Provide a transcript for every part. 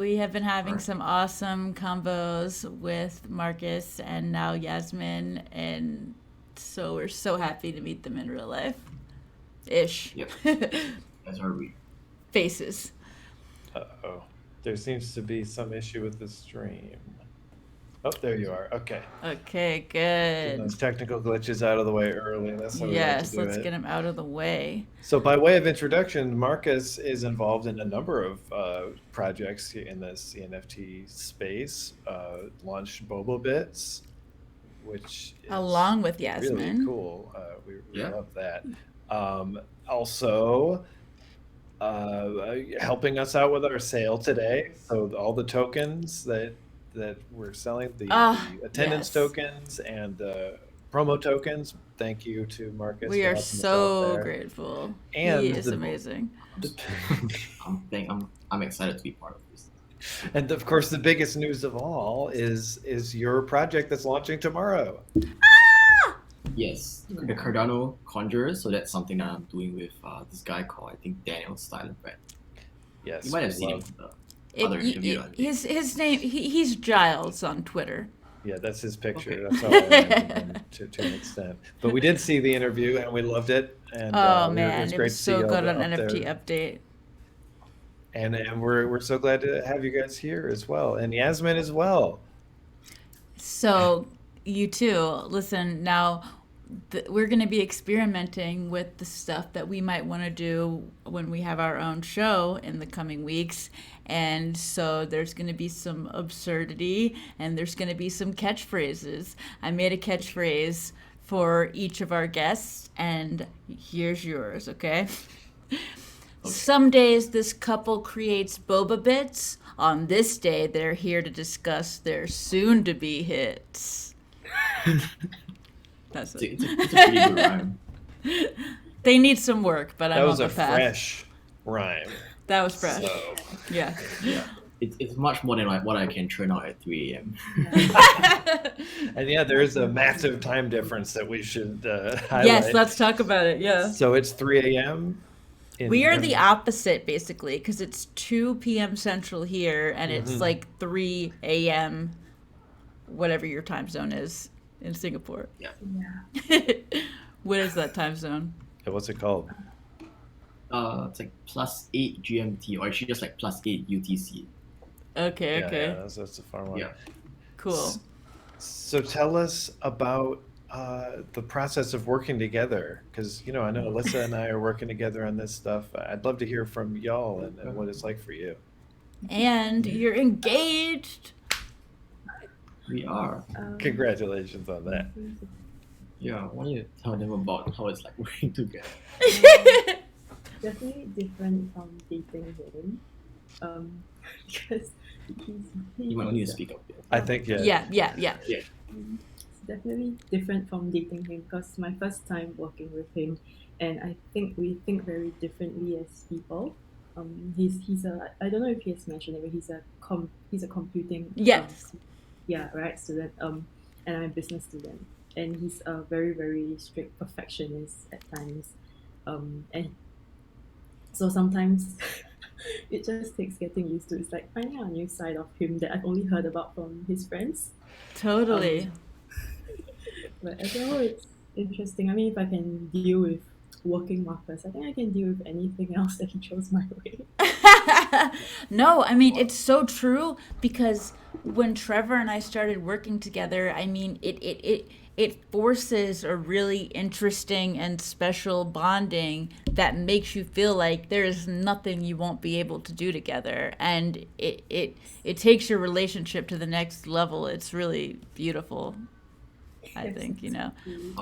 We have been All having right. some awesome combos with Marcus and now Yasmin, and so we're so happy to meet them in real life. Ish. Yep. As are we. Faces. Uh-oh. There seems to be some issue with the stream. Oh, there you are. Okay. Okay, Getting good. those technical glitches out of the way early. That's how we like to Yes, do let's get it. him out of the way. So, by way of introduction, Marcus is involved in a number of projects in the CNFT space. Launched Bobo Bits, which is Along with really Yasmin. cool. We Yeah. love that. Also, helping us out with our sale today. So all the tokens that we're selling, the attendance Yes. tokens and promo tokens. Thank you to Marcus We for are helping us out so there. grateful. And He is amazing. I'm excited to be part of this. And of course, the biggest news of all is your project that's launching tomorrow. Yes, the Cardano Conjurers. So that's something that I'm doing with this guy called, I think, Daniel Stylenbrand. Yes, You might have we seen him love- in the other interview. His name, he's Giles on Twitter. Yeah, that's his picture. Okay. That's all I remember him to an extent. But we did see the interview and we loved it. And Man, was it great was to see so you good all on up NFT there. update. And we're so glad to have you guys here as well, and Yasmin as well. So you too. Listen, now we're going to be experimenting with the stuff that we might want to do when we have our own show in the coming weeks. And so there's going to be some absurdity and there's going to be some catchphrases. I made a catchphrase for each of our guests, and here's yours, okay? Some days this couple creates boba bits. On this day, they're here to discuss their soon-to-be hits. That's it. It's a pretty good rhyme. They need some work, but That I'm was on a the path. fresh rhyme. That was fresh. So, Yeah. Yeah. It's much more than like what I can churn out at 3 a.m. and yeah, there is a massive time difference that we should highlight. Yes, let's talk about it. Yeah. So it's 3 a.m. We are the opposite, basically, because it's 2 p.m. Central here, and it's like 3 a.m., whatever your time zone is in Singapore. Yeah. What is that time zone? What's it called? It's like +8 GMT, or actually just like +8 UTC. Okay, okay. Yeah, that's a far one. Yeah. Cool. So tell us about the process of working together, because I know Alyssa and I are working together on this stuff. I'd love to hear from y'all and what it's like for you. And you're engaged. We are. Congratulations on that. Yeah. Why don't you tell them about how it's like working together? Definitely different from dating him. Because You might need to speak up. I think Yeah. it's definitely different from dating him because my first time working with him, and I think we think very differently as people. He's a, I don't know if he has mentioned it, but he's a computing Yes. student, and I'm a business student, and he's a very, very strict perfectionist at times, and so sometimes it just takes getting used to. It's like finding out a new side of him that I've only heard about from his friends. Totally. But as a whole, it's interesting. I mean, if I can deal with working Marcus, I think I can deal with anything else that he throws my way. No, I mean, it's so true, because when Trevor and I started working together, I mean, it forces a really interesting and special bonding that makes you feel like there is nothing you won't be able to do together, and it takes your relationship to the next level. It's really beautiful, I Yes, think, exactly.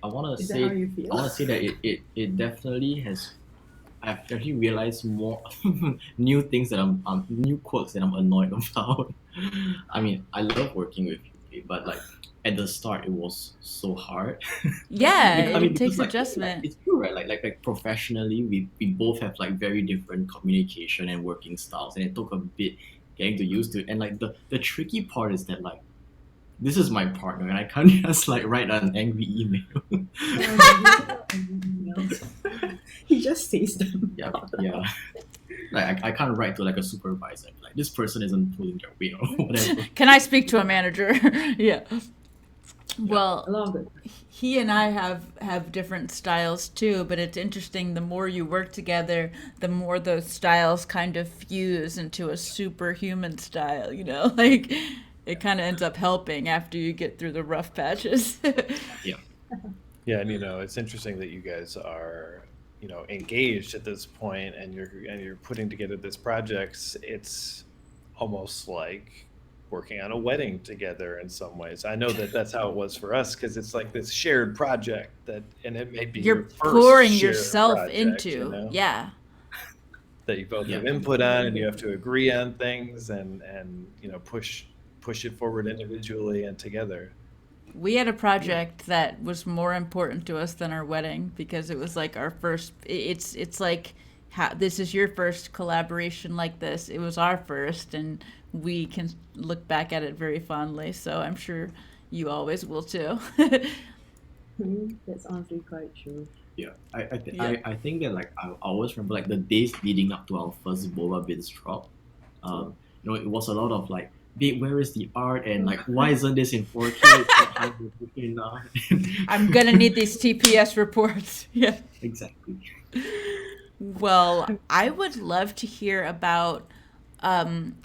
I want to Is that say how you feel? I want to say that it definitely has. I've actually realized more new things that I'm new quirks that I'm annoyed about. I mean, I love working with you, but like at the start, it was so hard. Yeah, I mean, it takes because, like, adjustment. it's true, right? Like professionally, we both have like very different communication and working styles, and it took a bit getting to used to it. And like the tricky part is that like this is my partner, and I can't just like write an angry email. He just says them. Yeah, yeah. Like I can't write to like a supervisor like this person isn't pulling their weight or whatever. Can I speak to a manager? Yeah. A Well, lot of it. he and I have different styles too, but it's interesting. The more you work together, the more those styles kind of fuse into a superhuman style. You know, like it kind of ends up helping after you get through the rough patches. Yeah. Yeah, and it's interesting that you guys are, engaged at this point, and you're putting together this projects. It's almost like working on a wedding together in some ways. I know that that's how it was for us because it's like this shared project and it may be You're your first pouring shared yourself project, into, yeah. that you both have Yeah. input on, and you have to agree on things and push it forward individually and together. We had a project that was more important to us than our wedding because it was like our first. It's like this is your first collaboration like this. It was our first, and we can look back at it very fondly. So I'm sure you always will too. That's honestly quite true. Yeah, Yeah. I think that like I always remember like the days leading up to our first boba bits drop. It was a lot of like, babe, where is the art? And like, why isn't this in 4K? It's not high resolution now. I'm gonna need these TPS reports. Yeah. Exactly. Well, I would love to hear about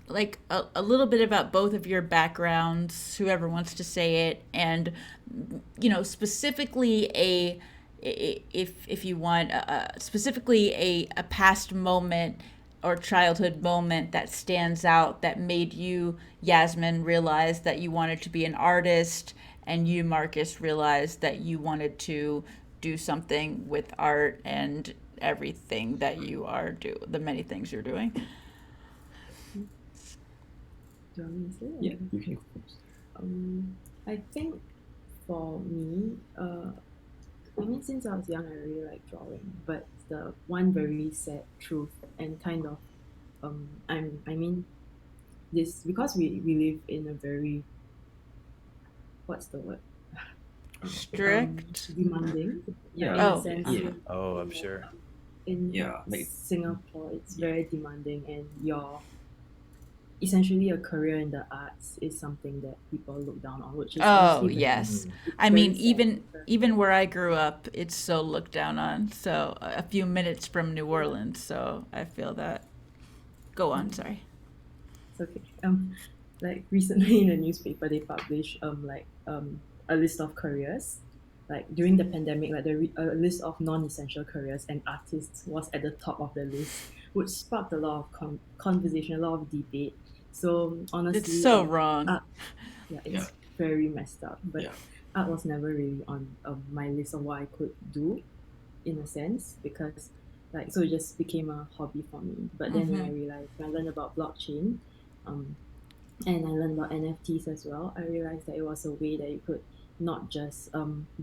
like a little bit about both of your backgrounds, whoever wants to say it, and specifically if you want specifically a past moment or childhood moment that stands out that made you, Yasmin, realize that you wanted to be an artist, and you, Marcus, realized that you wanted to do something with art and everything that you are the many things you're doing. Do you want me to say it? Yeah, you can go first. I think for me, since I was young, I really like drawing. But the one very sad truth and kind of, this because we live in a very, what's the word? Strict. Demanding. Yeah, in Oh, a sense. yeah. Oh, I'm sure. In Yeah, like- Singapore, it's very demanding, and essentially a career in the arts is something that people look down on, which is Oh, honestly yes. it's I very mean, sad. even where I grew up, it's so looked down on. So a few minutes from New Orleans, so I feel that. Go on, sorry. It's okay. Like recently in the newspaper, they published a list of careers. Like during the pandemic, like a list of non-essential careers, and artists was at the top of the list, which sparked a lot of conversation, a lot of debate. So honestly, It's so wrong. art, it's very messed up. But Yeah. art was never really on my list of what I could do, in a sense, because so it just became a hobby for me. But then when I realized, when I learned about blockchain, and I learned about NFTs as well, I realized that it was a way that you could not just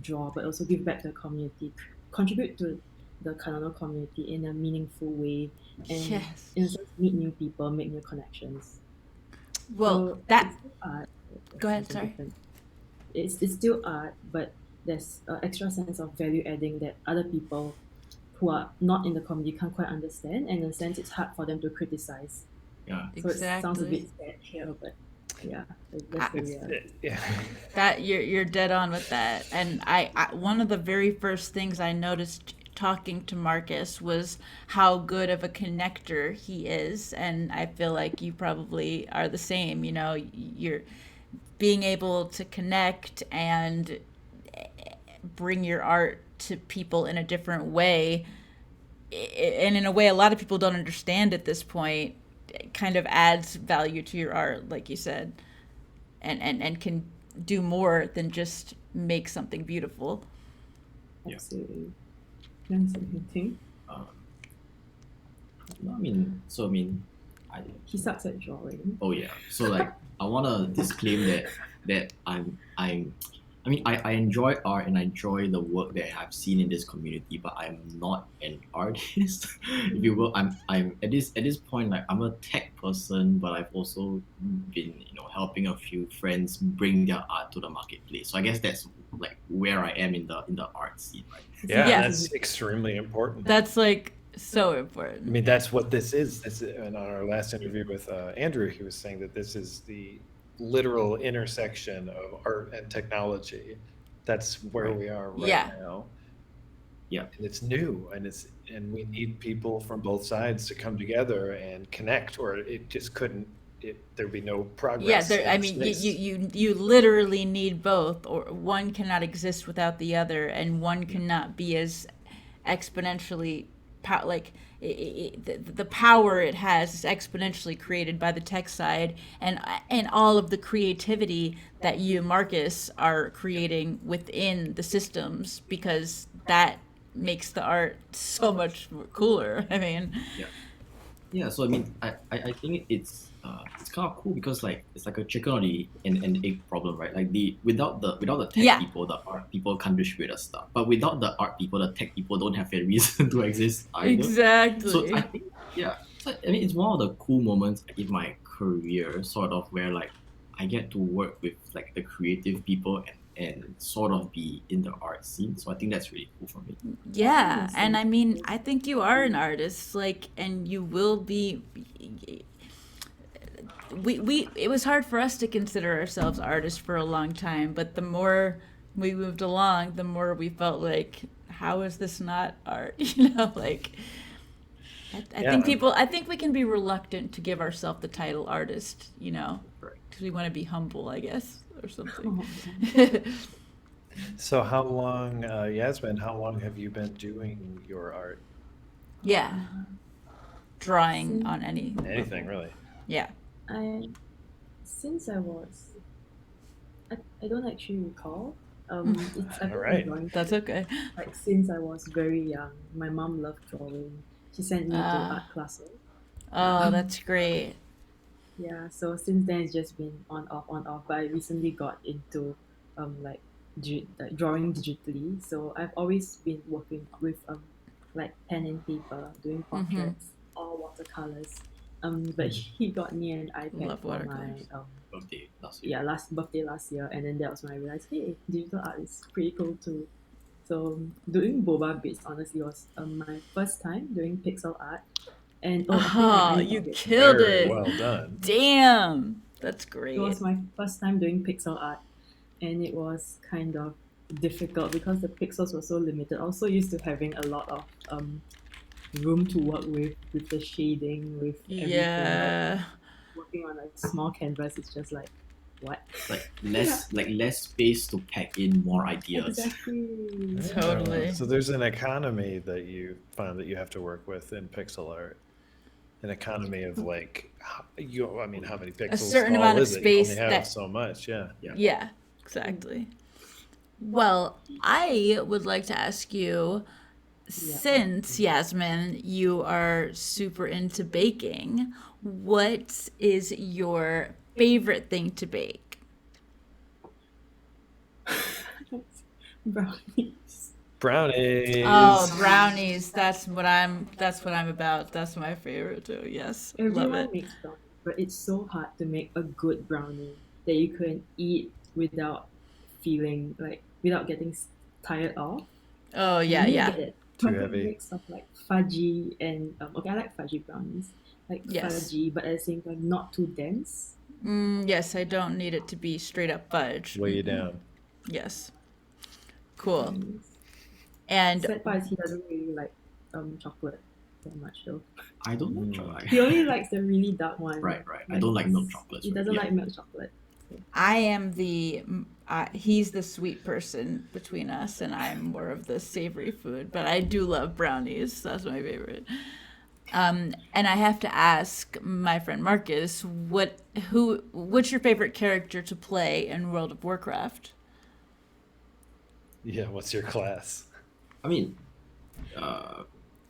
draw, but also give back to the community, contribute to the Cardano community in a meaningful way, and Yes. in a sense, meet new people, make new connections. Well, So that. it's still art. Go ahead, Something sorry. different. It's still art, but there's an extra sense of value adding that other people who are not in the community can't quite understand, and in a sense, it's hard for them to criticize. Yeah. So it sounds a Exactly. bit sad here, but yeah, that's the reality. Yeah. That you're dead on with that. And I one of the very first things I noticed talking to Marcus was how good of a connector he is, and I feel like you probably are the same. You're being able to connect and bring your art to people in a different way, and in a way a lot of people don't understand at this point. It kind of adds value to your art, like you said, and can do more than just make something beautiful. Yeah. Absolutely. You want to say anything? He sucks at drawing. Oh yeah. So like, I want to disclaim that I enjoy art and I enjoy the work that I've seen in this community, but I'm not an artist, if you will. I'm at this point, like, I'm a tech person, but I've also been helping a few friends bring their art to the marketplace. So I guess that's like where I am in the art scene, right? Yeah, Yeah. that's extremely important. That's like So I important. mean, that's what this is. And on our last interview with Andrew, he was saying that this is the literal intersection of art and technology. That's where Right. we are right Yeah. now. Yeah. And it's new, and we need people from both sides to come together and connect, or it just couldn't. There'd be no progress. Yeah, there. in I the mean, space. you literally need both, or one cannot exist without the other, and one cannot be as exponentially like the power it has is exponentially created by the tech side, and all of the creativity that you, Marcus, are creating within the systems, because that makes the art so much cooler. I mean, Yeah, so I mean, I think it's kind of cool because like it's like a chicken or the and egg problem, right? Like without the tech Yeah. people, the art people can't distribute the stuff. But without the art people, the tech people don't have a reason to exist either. exactly. So I think so I mean it's one of the cool moments in my career, sort of where like I get to work with like the creative people and sort of be in the art scene. So I think that's really cool for me. Yeah, Awesome. and I mean, I think you are an artist, like, and you will be. We it was hard for us to consider ourselves artists for a long time, but the more we moved along, the more we felt like, how is this not art? You know, like. I Yeah. think I think we can be reluctant to give ourselves the title artist, you know, Right. because we want to be humble, I guess, or something. So how long, Yasmin? How long have you been doing your art? Yeah, drawing on Anything really? Yeah. Since I was, I don't actually recall. I've been Alright. drawing That's okay. like since I was very young. My mom loved drawing. She sent me to Ah. art classes. Oh, that's great. Yeah, so since then it's just been on off on off. But I recently got into like like drawing digitally. So I've always been working with like pen and paper, doing portraits, all watercolors. But he got me an iPad Love for my watercolors. Birthday last year. birthday last year, and then that was when I realized, hey, digital art is pretty cool too. So doing boba bits honestly was my first time doing pixel art, and I think I Oh, really you loved it. killed Very it. well done. Damn. That's It great. was my first time doing pixel art, and it was kind of difficult because the pixels were so limited. Also used to having a lot of room to work with the shading, with everything. Yeah. Like, working on a small canvas is just like what? Like less space to pack in more ideas. Exactly. Totally. So there's an economy that you find that you have to work with in pixel art. An economy of like, I mean, how many pixels? certain small amount of is it? You only space have that- so much, yeah. Yeah, exactly. Well, I would like to ask you, since Yasmin, you are super into baking, what is your favorite thing to bake? Brownies. Brownies. Oh, brownies. That's what I'm about. That's my favorite too. Yes. Love Everyone it. makes brownies, but it's so hard to make a good brownie that you can eat without feeling like without getting tired of. Oh, You yeah, need to yeah. get it Too perfect heavy. mix of like fudgy and okay, I like fudgy brownies, like Yes. fudgy, but at the same time not too dense. Yes, I don't need it to be straight up fudge. Weigh you down. Yes. Cool. Brownies. And Sad part is he doesn't really like chocolate that much though. I don't know chocolate. He only likes the really dark one. Right. I don't like milk chocolates. He doesn't like milk chocolate. I am he's the sweet person between us, and I'm more of the savory food, but I do love brownies. That's my favorite. And I have to ask my friend Marcus, what's your favorite character to play in World of Warcraft? Yeah, what's your class? I mean,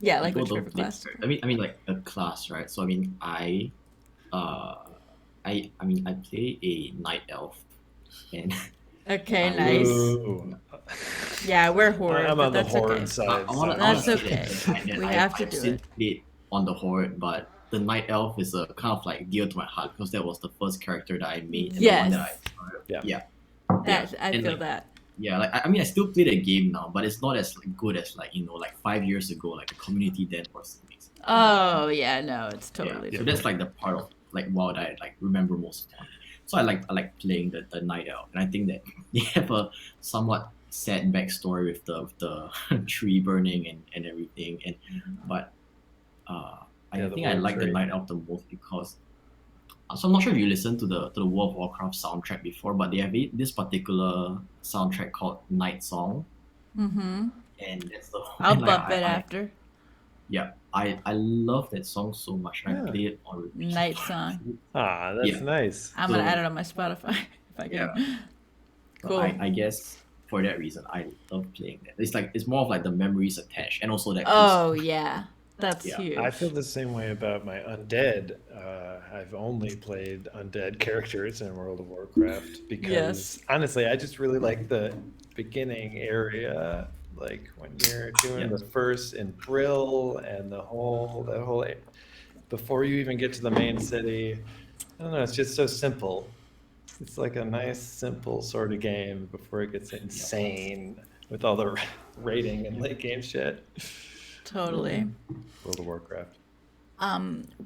Yeah, like people what's your don't favorite play- class? I mean like a class, right? So I mean I play a night elf, and Okay, I nice. Ooh. Yeah, we're horde, I'm but on the that's horde okay. side. I wanna That's say okay. that We have to I've do since it. played on the horde, but the night elf is a kind of like dear to my heart because that was the first character that I made and the one that I Yes. started. Yeah. Yeah. That I And feel like, that. Yeah, like I mean, I still play the game now, but it's not as like, good as like like 5 years ago, like the community then was amazing. Oh yeah, no, it's Yeah, totally so different. that's like the part of like WoW that I like remember most fondly. So I like playing the Night Elf, and I think that they have a somewhat sad backstory with the tree burning and everything, and but I Yeah, the think I War like the Tree. Night Elf the most because so I'm not sure if you listened to the World of Warcraft soundtrack before, but they have this particular soundtrack called Night Song, Mm-hmm. and that's the I'll and like bump it after. yeah, I love that song so much, and I Yeah. play it on repeat. Night Song. Ah, that's Yeah. nice. I'm gonna So- add it on my Spotify if I can. So Cool. I guess for that reason, I love playing that. It's more of like the memories attached, and also that. Oh yeah, that's Yeah, huge. I feel the same way about my undead. I've only played undead characters in World of Warcraft because Yes. honestly, I just really like the beginning area, like when you're doing Yeah. the first in Brill and before you even get to the main city. I don't know. It's just so simple. It's like a nice, simple sort of game before it gets insane with all the rating and late game shit. Totally. World of Warcraft.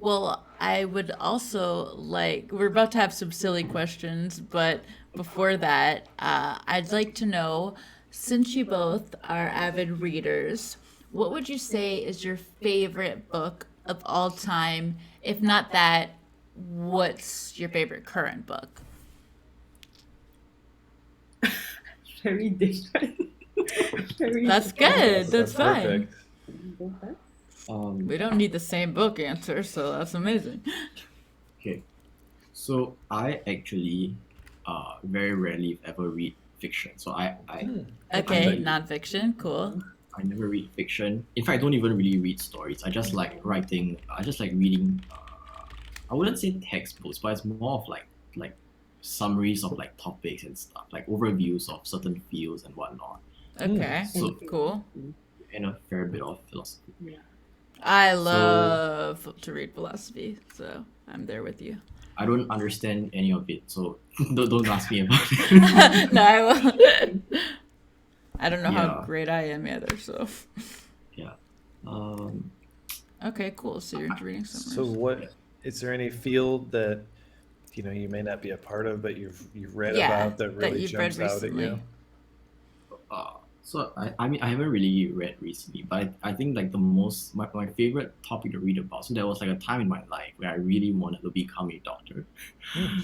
Well, I would also like, we're about to have some silly questions, but before that, I'd like to know, since you both are avid readers, what would you say is your favorite book of all time? If not that, what's your favorite current book? Very different. Very That's different. good. That's fine. perfect. Go first. We don't need the same book answer, so that's amazing. Okay. So I actually very rarely ever read fiction. So I Okay, I'm- nonfiction, cool. I never read fiction. In fact, I don't even really read stories. I just like writing. I just like reading. I wouldn't say textbooks, but it's more of like summaries of like topics and stuff, like overviews of certain fields and whatnot, Okay, So- cool. and a fair bit of philosophy. Yeah. I love to read philosophy, so I'm there with you. I don't understand any of it, so don't ask me about it. No, I will. I don't know how Yeah. great I am either, so. Um, Okay, cool. So you're into reading So summaries. what is there any field that you may not be a part of but you've read Yeah, about that that really you've read jumps out at recently. you? so I mean I haven't really read recently, but I think like the most my favorite topic to read about. So there was like a time in my life where I really wanted to become a doctor.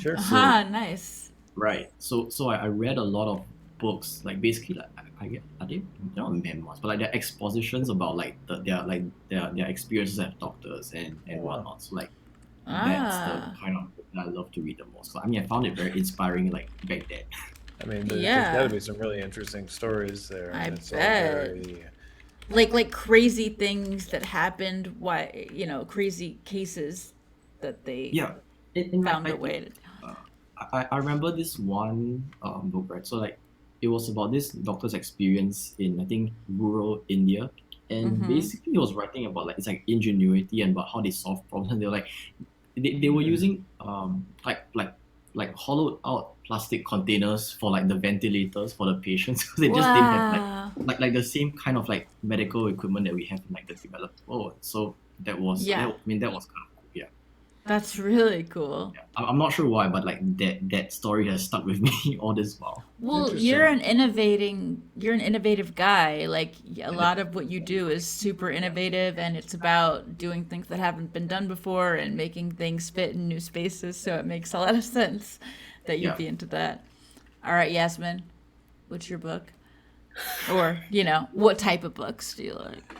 Sure. Aha, nice. Right. So I read a lot of books, like basically like I get they're not memoirs, but like they're expositions about like their experiences as doctors and Wow. whatnot. So like that's Ah, the kind of book that I love to read the most. So, I mean I found it very inspiring like back then. I mean, there's Yeah. got to be some really interesting stories there. I and it's all bet. very- like crazy things that happened. Why crazy cases that they Yeah. And found like, a way to. I remember this one book, right? So like it was about this doctor's experience in I think rural India, and Mhm. basically he was writing about like it's like ingenuity and about how they solve problems. And they were like they were using like hollowed out plastic containers for like the ventilators for the patients because they just didn't have Wow. like the same kind of like medical equipment that we have in like the developed world. So that was Yeah. I mean that was kind of cool. Yeah. That's really cool. Yeah. I'm not sure why, but like that story has stuck with me all this while. Well, Interesting. you're an innovative guy. Like a lot of what you do is super innovative, and it's about doing things that haven't been done before and making things fit in new spaces. So it makes a lot of sense that you'd Yeah. be into that. All right, Yasmin, what's your book? Or what type of books do you like?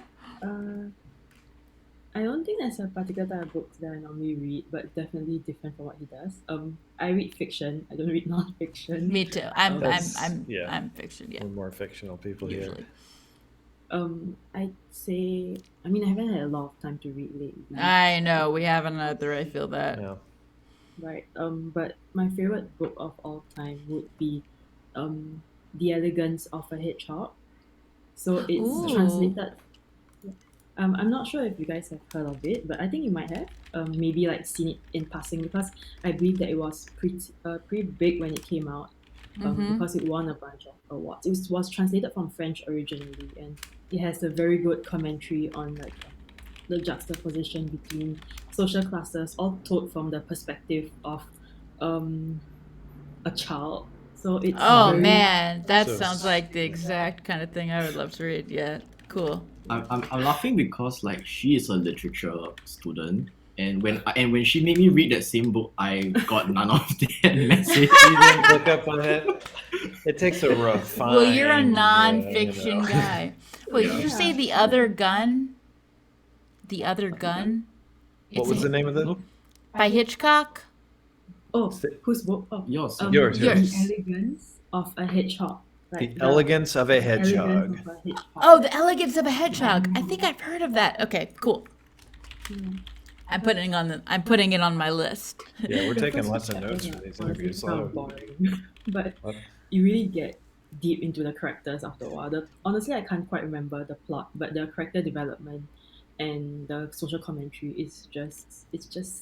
I don't think there's a particular type of books that I normally read, but definitely different from what he does. I read fiction. I don't read non-fiction. Me too. I'm That's- yeah. I'm fiction. Yeah, We're more fictional people here. usually. I'd say, I mean, I haven't had a lot of time to read lately, I know we haven't either. I feel that. Yeah. right? But my favorite book of all time would be, The Elegance of a Hedgehog. So it's Ooh. translated. I'm not sure if you guys have heard of it, but I think you might have. Maybe like seen it in passing because I believe that it was pretty big when it came out, because it won a bunch of awards. It was translated from French originally, and it has a very good commentary on like the juxtaposition between social classes, all told from the perspective of a child. So it's Oh very, man, that So- sounds like the exact kind of thing I would love to read. Yeah, cool. I'm laughing because like she is a literature student, and when she made me read that same book, I got none of that message. You didn't look up on it. It takes a refined. Well, you're a you non-fiction know. guy. Wait, did you say The Other Gun? The Other Gun? What was the name of it? By Hitchcock? whose book? Oh, Yours. Yours. The Elegance of a Hedgehog. The Elegance of a Hedgehog. Elegance of a Hedgehog. Oh, The Elegance of a Hedgehog. I think I've heard of that. Okay, cool. I'm putting it on my list. Yeah, we're The taking first lots of chapters notes are for these honestly interviews. kind So of boring, but What? you really get deep into the characters after a while. Honestly, I can't quite remember the plot, but the character development and the social commentary is just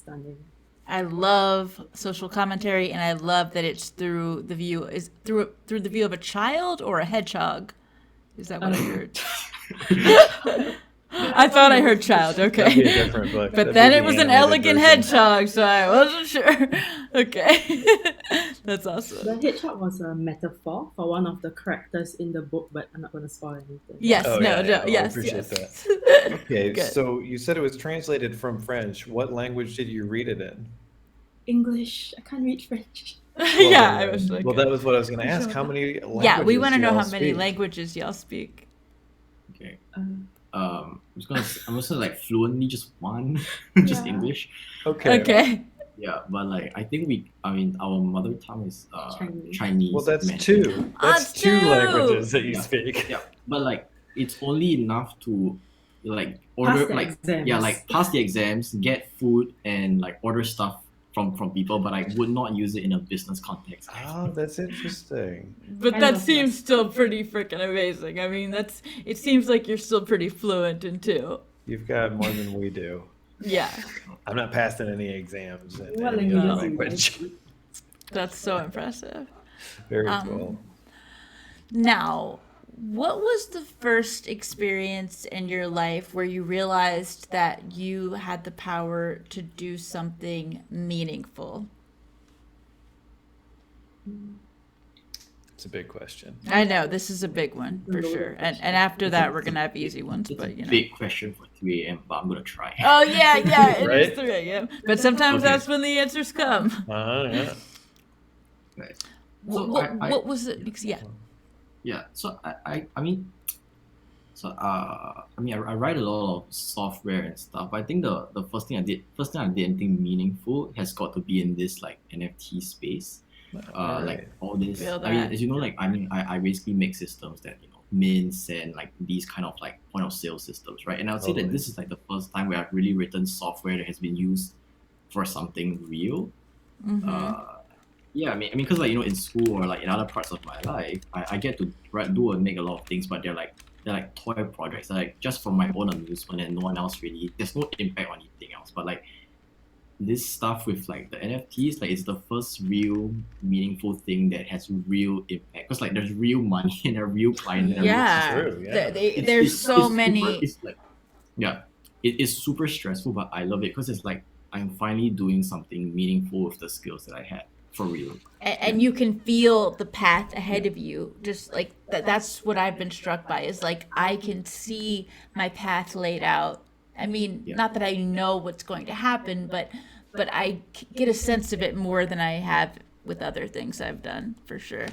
stunning. I love social commentary, and I love that it's through the view of a child or a hedgehog. Is that what I heard? I thought I heard child. that'd be a Okay. different book. But That'd then be it the was an animated elegant version. hedgehog, so I wasn't sure. Okay. That's awesome. The hedgehog was a metaphor for one of the characters in the book, but I'm not going to spoil anything. Yes, Oh, no, yeah, yeah. Oh, I yes, appreciate yes. Okay, Good. so you said it was translated from French. What language did you read it in? English. I can't read French. Yeah, I was like, Well, that was what I was going to ask. How many languages yeah, we want to do know y'all how many speak? languages y'all speak. Okay. Uh, I'm just like fluently just one, just Yeah. English. Okay. Okay. Yeah, but like I think our mother tongue is Chinese. Chinese. Well, that's Mandarin. two. That's That's two two! languages that you Yeah. speak. Yeah, but like it's only enough to like Pass order the like exams. yeah like pass the exams, get food, and like order stuff from people, but I would not use it in a business context. Oh, that's interesting. But I that love seems that. still pretty freaking amazing. I mean, it seems like you're still pretty fluent in two. You've got more than we do. Yeah, I'm not passing any exams in What any languages other do you guys language. speak? that's so impressive. Very Um, cool. Now, what was the first experience in your life where you realized that you had the power to do something meaningful? It's a big question. I know this is a big one for Loaded sure, and question. after that we're gonna have easy ones, It's a but you know. big question for 3 a.m., but I'm gonna try. Oh yeah, yeah, it is Right? 3 a.m. But sometimes Okay. that's when the answers come. Yeah. Right. What was it? Yeah. Yeah, so I mean, I write a lot of software and stuff. I think the first thing I did anything meaningful has got to be in this like NFT space. Like all this. Feel I mean, that. as you know, like I basically make systems that mints and like these kind of like point of sale systems, right? And I would say that Totally. this is like the first time where I've really written software that has been used for something real. Yeah, I mean, because like in school or like in other parts of my life, I get to do and make a lot of things, but they're like toy projects, they're like just for my own amusement, and no one else really. There's no impact on anything else. But like this stuff with like the NFTs, like it's the first real meaningful thing that has real impact. Because like there's real money and a real client. And a real Yeah. True, yeah. There's so many. It's like, yeah, it is super stressful, but I love it because it's like I'm finally doing something meaningful with the skills that I had for real. And you can feel the path ahead of you. Just like that's what I've been struck by, is like I can see my path laid out. I mean, Yeah. not that I know what's going to happen, but I get a sense of it more than I have with other things I've done, for sure.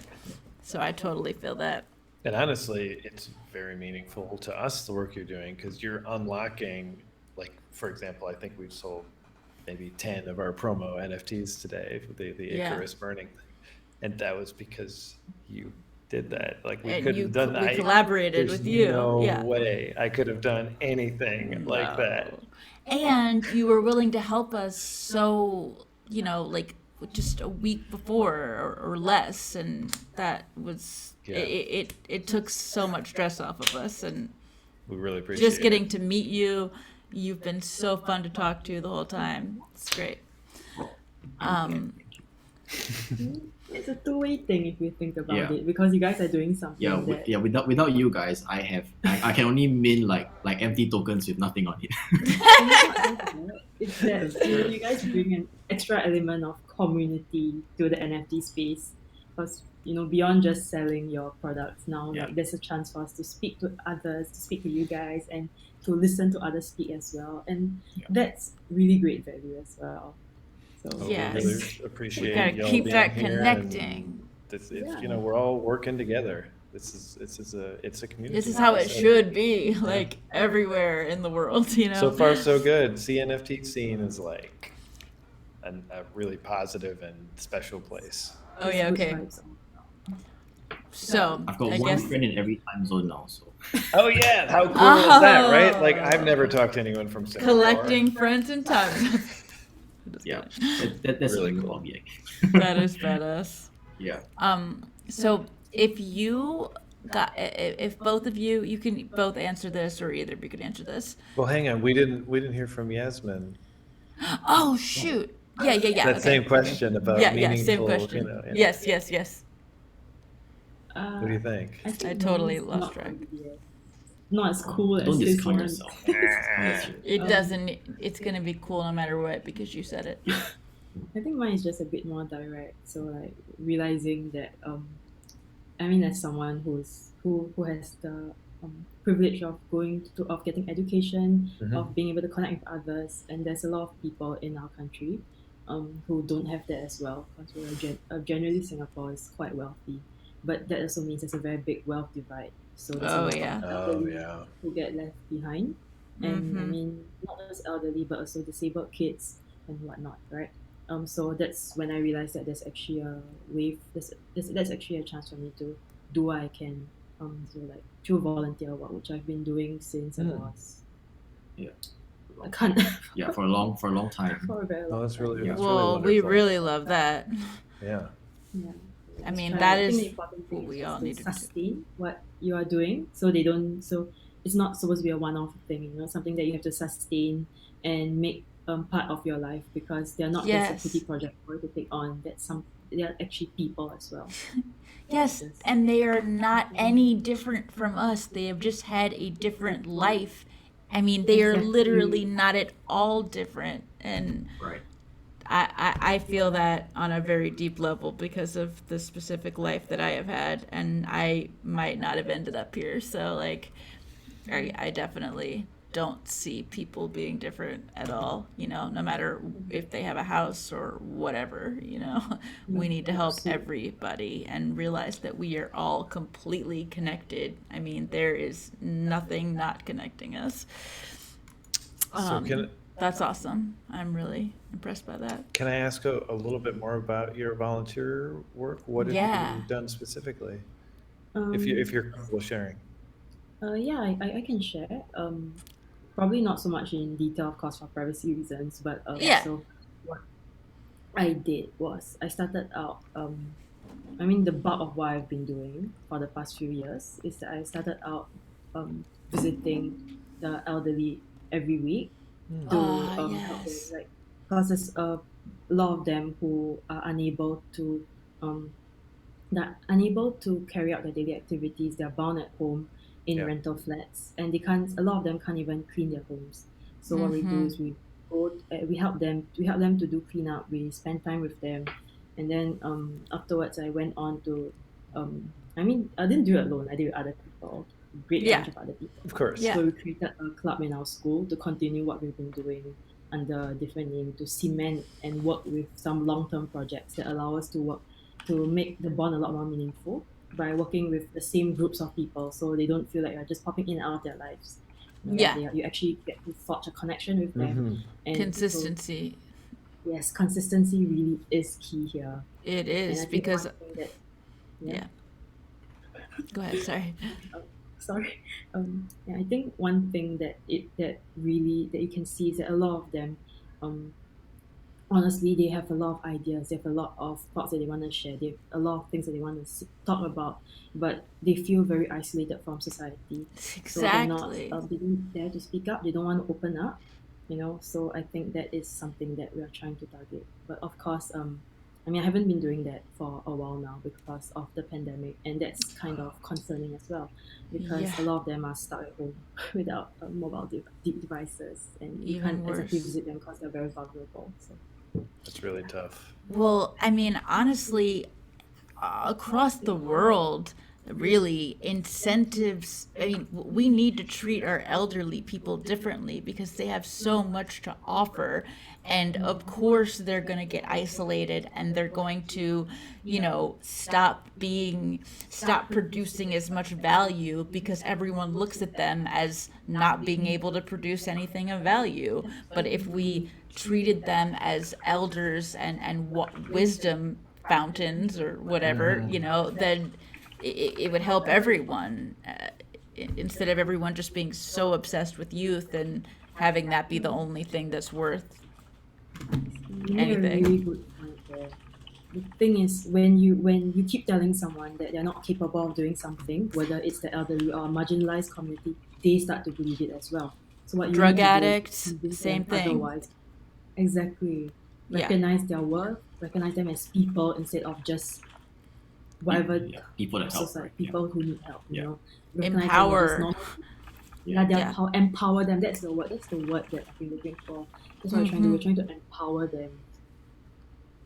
So I totally feel that. And honestly, it's very meaningful to us, the work you're doing, because you're unlocking, like, for example, I think we've sold maybe 10 of our promo NFTs today for the Yeah. Icarus burning thing. And that was because you did that. Like, we And couldn't have done we that. collaborated There's with you. no Yeah. way I could have done anything like that. And you were willing to help us so, like just a week before or less. And that was, Yeah. it took so much stress off of us. And We really appreciate just getting it. to meet you, you've been so fun to talk to the whole time. It's great. It's a two-way thing if you think about Yeah. it, because you guys are doing something that Without you guys, I can only mint like empty tokens with nothing on it. it's that you guys bring an extra element of community to the NFT space, because beyond just selling your products now, Yeah. like there's a chance for us to speak to others, to speak to you guys, and to listen to others speak as well, and Yeah. that's really great value as well. So Well, Yes. we really We appreciate gotta y'all keep being that here. connecting. And we're all working together. It's a community. This is how it should be, like everywhere in the world, So far, so good. CNFT scene is like a really positive and special place. Oh yeah, Good okay. vibes. So I've got I one guess friend in every time zone now, so Oh yeah, how cool is that, right? Like I've never talked to anyone from Singapore. collecting friends in time. yeah, that's Really a new cool. hobby. That is badass. Yeah. So if if both of you can both answer this, or either of you could answer this. Well, hang on, we didn't hear from Yasmin. Oh shoot! Yeah. That okay. same question about Yeah, meaningful. same question. Yes. What do you think? I think I totally mine's lost not track. not as cool Don't as this discount one. yourself. Honestly. It doesn't. It's gonna be cool no matter what because you said it. I think mine is just a bit more direct. So like realizing that I mean, as someone who has the privilege of getting education, Mhm. of being able to connect with others, and there's a lot of people in our country who don't have that as well, because generally Singapore is quite wealthy, but that also means there's a very big wealth divide. So there's a Oh lot yeah. of Oh elderly yeah. who get left behind, and I Mhm. mean not just elderly but also disabled kids and whatnot, right? So that's when I realized that there's actually a wave. There's actually a chance for me to do what I can. So like through volunteer work, which I've been doing since I was. Yeah. I can't. Yeah, for a long time. For a very long Oh, that's really. time. That's Well, really we wonderful. really love that. Yeah. Yeah. I Just mean, try- that I think is the important thing what we is all just need to to do. sustain what you are doing, so they don't. So it's not supposed to be a one-off thing. Something that you have to sustain and make part of your life, because they're not just a Yes. pretty project for you to take on. They are actually people as well. Yes, and they are not any different from us. They have just had a different life. I mean, they are Exactly. literally not at all different. And Right. I feel that on a very deep level because of the specific life that I have had. And I might not have ended up here. So, like, I definitely don't see people being different at all, no matter if they have a house or whatever, we need to help Absolutely. everybody and realize that we are all completely connected. I mean, there is nothing not connecting us. So That's awesome. I'm really impressed by that. can I ask a little bit more about your volunteer work? What have Yeah. you done specifically? Um, If you're comfortable sharing. Yeah, I can share. Probably not so much in detail, of course, for privacy reasons, but Yeah. so what I did was I started out. I mean, the bulk of what I've been doing for the past few years is that I started out visiting the elderly every week to help them, Yes. like, because there's a lot of them who are unable to carry out their daily activities. They're bound at home in Yeah. rental flats, and a lot of them can't even clean their homes. So what we do is we help them to do cleanup. We spend time with them, and then afterwards I went on to I mean, I didn't do it alone. I did it with other people, great Yeah. bunch of other people. Of course. Yeah. So we created a club in our school to continue what we've been doing under a different name, to cement and work with some long-term projects that allow us to make the bond a lot more meaningful by working with the same groups of people, so they don't feel like you're just popping in and out of their lives. Yeah. You actually get to forge a connection with them. Mhm. And Consistency. So, yes, consistency really is key here. It And I is think because one thing that, yeah. Go ahead. Sorry. Sorry. Yeah, I think one thing that you can see is that a lot of them, honestly, they have a lot of ideas. They have a lot of thoughts that they want to share. They have a lot of things that they want to talk about, but they feel very isolated from society. So they're not. Exactly. They don't dare to speak up. They don't want to open up. So I think that is something that we are trying to target. But of course, I mean, I haven't been doing that for a while now because of the pandemic, and that's kind of concerning as well, because Yeah. a lot of them are stuck at home without mobile devices, and you Even can't exactly worse. visit them because they're very vulnerable. So It's really tough. Well, I mean, honestly, across the world, really, incentives. I mean, we need to treat our elderly people differently because they have so much to offer. And of course, they're going to get isolated and they're going to, stop producing as much value because everyone looks at them as not being able to produce anything of value. But if we treated them as elders and wisdom fountains or whatever, then it would help everyone, instead of everyone just being so obsessed with youth and having that be the only thing that's worth you made a anything. really good point there. The thing is, when you keep telling someone that they're not capable of doing something, whether it's the elderly or a marginalized community, they start to believe it as well. So what you Drug need to do is addicts, convince same them thing. otherwise. Exactly. Yeah. Recognize their worth, recognize them as people instead of just whatever people that help, society, right? people who need help, Yeah. Recognize Empower. them as normal. Yeah. Empower them. That's the word. That's the word that I've been looking for. That's what we're trying to do. We're trying to empower them.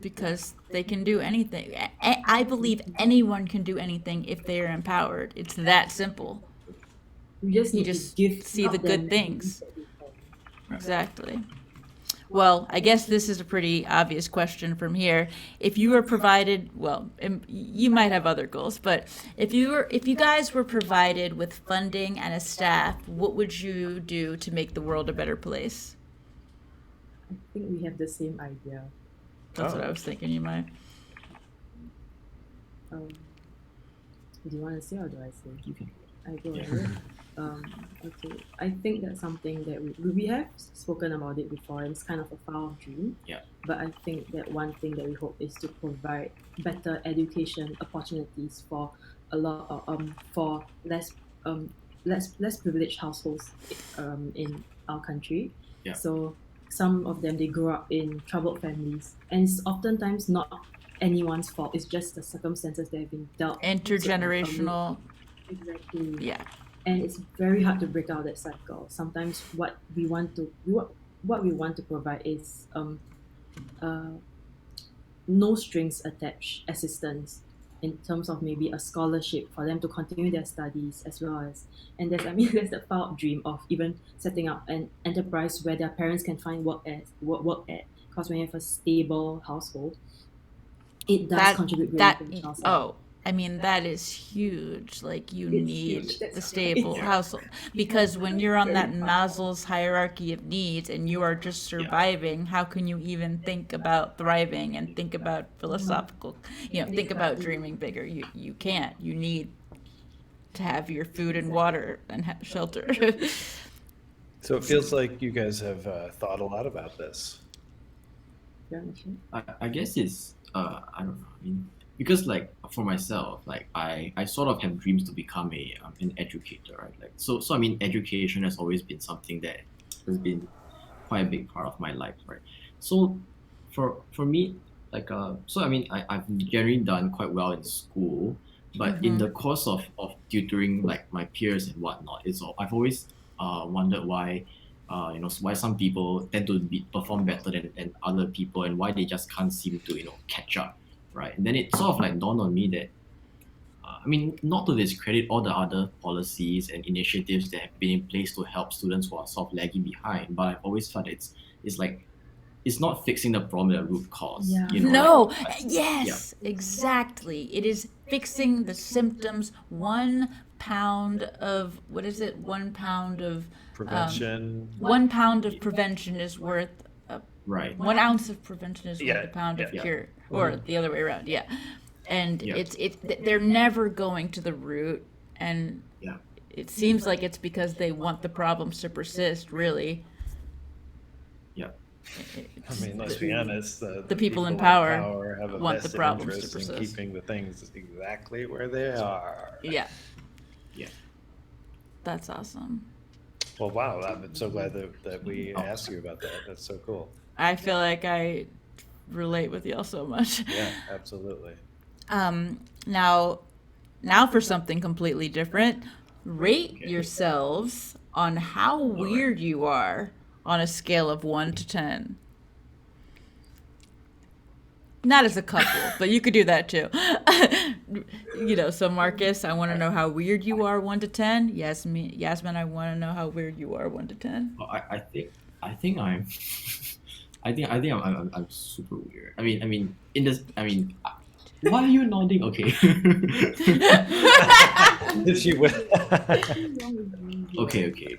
Because they can do anything. I believe anyone can do anything if they are empowered. It's that simple. We just You need just to give see the help good them things. that they can. Exactly. Well, I guess this is a pretty obvious question from here. If you were provided, well, you might have other goals, but if you guys were provided with funding and a staff, what would you do to make the world a better place? I think we have the same idea. That's what I was thinking you might. Do you want to say or do I say? You can. I go Yeah. ahead. Okay. I think that's something that we have spoken about it before, and it's kind of a far dream. Yeah. But I think that one thing that we hope is to provide better education opportunities for a lot of for less privileged households in our country. Yeah. So some of them, they grow up in troubled families, and it's oftentimes not anyone's fault. It's just the circumstances that have been dealt. Intergenerational. Exactly. Yeah. And it's very hard to break out that cycle. Sometimes what we want to provide is no strings attached assistance in terms of maybe a scholarship for them to continue their studies, as well as, and there's there's the far out dream of even setting up an enterprise where their parents can find work at, because when you have a stable household, it does contribute greatly to the child's life. I mean, that is huge. Like, you It's need huge. That's the why. stable household. Because when you're on that Maslow's hierarchy of needs and you are just surviving, how can you even think about thriving and think about philosophical, think about dreaming bigger? You can't. You need to have your food and water and shelter. So it feels like you guys have thought a lot about this. Yeah, Michelle? I guess it's I don't know. I mean, because like for myself, like I sort of have dreams to become an educator, right? Like so I mean, education has always been something that has been quite a big part of my life, right? So for me, like so I mean, I've generally done quite well in school, but in the course of tutoring like my peers and whatnot, I've always wondered why why some people tend to perform better than other people, and why they just can't seem to catch up, right? And then it sort of like dawned on me that I mean, not to discredit all the other policies and initiatives that have been in place to help students who are sort of lagging behind, but I've always felt it's like it's not fixing the problem at the root cause. Yeah. No, yes, exactly. It is fixing the symptoms. 1 pound of, what is it? 1 pound of Prevention. 1 pound of prevention is worth Right. 1 ounce of prevention is worth Yeah, a pound of yeah. cure, or the other way around. Yeah, and Yeah. it's they're never going to the root, and Yeah. it seems like it's because they want the problems to persist. Really. Yeah. I mean, let's be honest. The people in power have a want the vested problems to interest in persist. keeping the things exactly where they are. Yeah, Yeah. that's awesome. Well, wow! I'm so glad that we asked you about that. That's so cool. I feel like I relate with y'all so much. Yeah, absolutely. Now for something completely different. Rate yourselves on how weird you are on a scale of 1 to 10. Not as a couple, but you could do that too. So Marcus, I want to know how weird you are 1 to 10. Yasmin, I want to know how weird you are 1 to 10. Well, I think I'm I'm super weird. I mean in this why are you nodding? Okay. Did she win? Okay.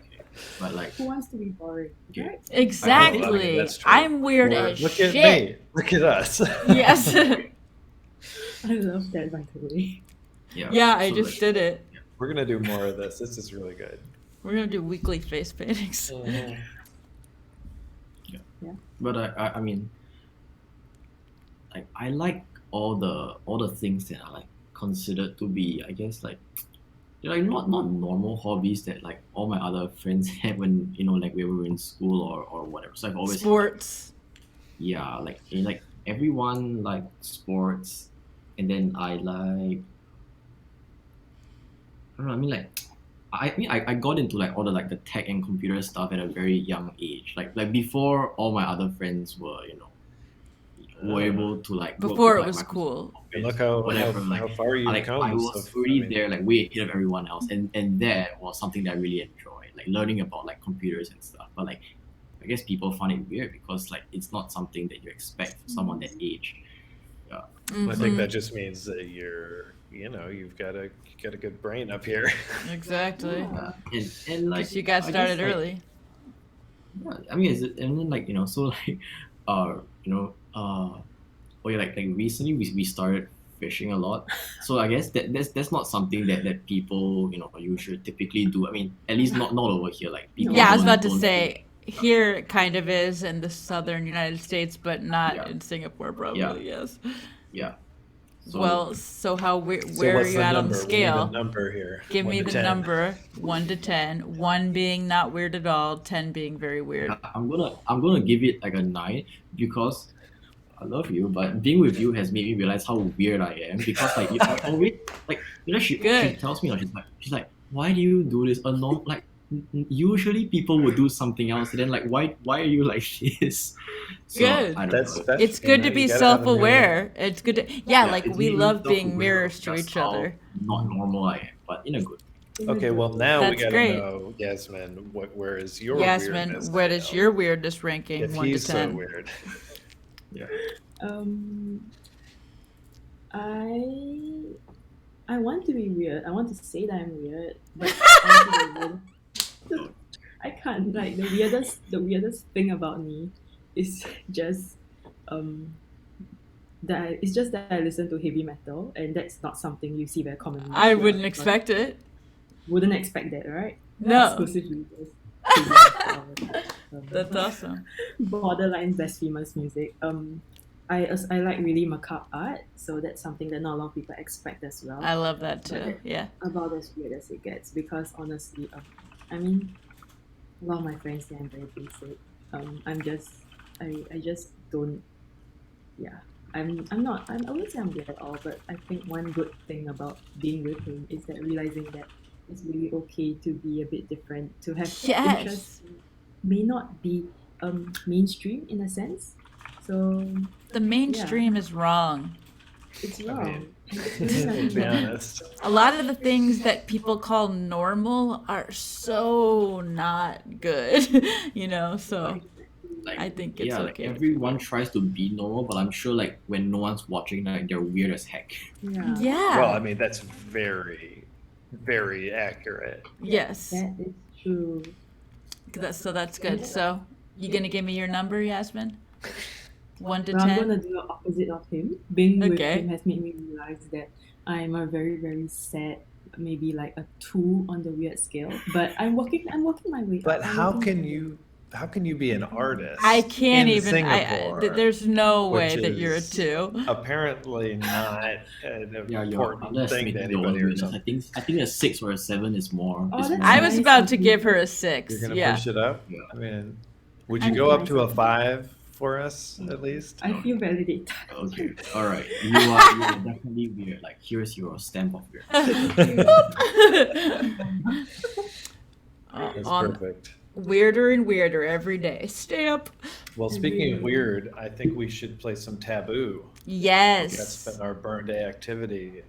But like, Who wants to be boring? okay. Right? Exactly. I mean, that's true. I'm weird Or as look shit. at me. Look at us. Yes. I love that, by the way. Yeah, I so, just like, did it. We're gonna do more of this. This is really good. We're gonna do weekly face paintings. But I mean, like I like all the things that are like considered to be, I guess, like like not normal hobbies that like all my other friends had when like we were in school or whatever. So I've always Sports. like everyone like sports, and then I like I don't know. I mean like. I got into like all the like the tech and computer stuff at a very young age. Like before all my other friends were were able to like work Before with, it was Microsoft cool. And look how whatever, far you've like come. I was So, already I mean, there like way ahead of everyone else, and that was something that I really enjoyed, like learning about like computers and stuff. But like I guess people find it weird because like it's not something that you expect for someone that age. I Mm-hmm. think that just means that you've got a good brain up here. Exactly. And like 'Cause you got I guess, started like, early. Yeah, I mean, and then like so like, like recently we started fishing a lot, so I guess that's not something that people usually typically do. I mean, at least not over here. Like people. Yeah, I was don't- about to don't say here it kind of is in the southern United States, but not Yeah. in Singapore, probably. Yeah. Yes. Yeah. So, Well, so where So are what's you the at on number? the We need a scale? number here. Give 1 me to the 10. number 1 to 10. 1 being not weird at all, 10 being very weird. I'm gonna give it like a 9 because I love you, but being with you has made me realize how weird I am because like I always like she Good. tells me she's like why do you do this? Like usually people would do something else, and then like why are you like this? So, Good. I don't That's know. It's good to you be gotta have a mirror. self-aware. It's good to like it's we made me love being self-aware mirrors of to just each how other. Not normal I am, but in a good. Okay, well now we That's gotta great. know, Yasmin, where is your Yasmin, weirdness? what is your weirdness ranking? If 1 to he's 10. so weird. Yeah. I want to be weird. I want to say that I'm weird, but I want to be weird. I can't. Like the weirdest thing about me is just it's just that I listen to heavy metal, and that's not something you see very commonly. I wouldn't expect it. Wouldn't expect that, right? No. Exclusively just heavy metal, That's awesome. borderline blasphemous music. I like really macabre art, so that's something that not a lot of people expect as well. I love that too. Yeah. About as weird as it gets, because honestly, I mean, a lot of my friends say I'm very basic. I just don't. Yeah, I wouldn't say I'm weird at all, but I think one good thing about being with him is that realizing that it's really okay to be a bit different, to have Yes. interests may not be mainstream in a sense. So The mainstream is wrong. it's I wrong. mean, It's really to be nothing. honest. A lot of the things that people call normal are so not good, so Like, I think it's like okay. everyone tries to be normal, but I'm sure like when no one's watching, like they're weird as heck. Yeah. Yeah. Well, I mean, that's very, very accurate. Yes. That is true. That's good. So you gonna give me your number, Yasmin? 1 to But I'm 10? gonna do the opposite of him. Being with Okay. him has made me realize that I'm a very, very sad, maybe like a 2 on the weird scale. But I'm working my way But up. I'm how working can my way you be an artist? I can't in even. Singapore, There's no way which that you're a is 2. apparently not an Yeah, you're important thing to underestimating the anybody or weirdness. something. I think a 6 or a 7 is more. Oh, is that's more I was nice about of to you. give her a 6. You're gonna Yeah. push it up. Yeah. I mean, would you That's go up nice to a of you. 5 for us at least? I feel validated. Okay, all right. You are definitely weird. Like, here's your stamp of weird. That's On perfect. weirder and weirder every day. Stamp. Well, speaking of weird, I think we should play some Taboo. Yes. That's been our burn day activity.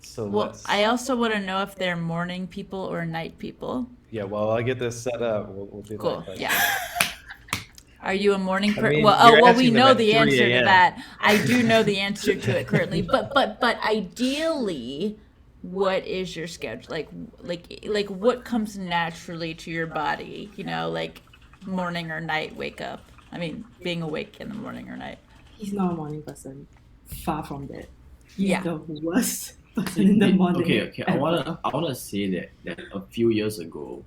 So Well, let's. I also want to know if they're morning people or night people. Yeah, well, I'll get this set up. We'll do Cool. that. But- Yeah. Are you a morning person? mean, Well, you're we asking them know at the 3 answer to a.m.. that. I do know the answer to it currently, but ideally, what is your schedule? Like what comes naturally to your body? You know, like morning or night wake up. I mean, being awake in the morning or night. He's not a morning person. Far from that. He's Yeah. the worst person in the morning. Okay. I ever. wanna say that a few years ago,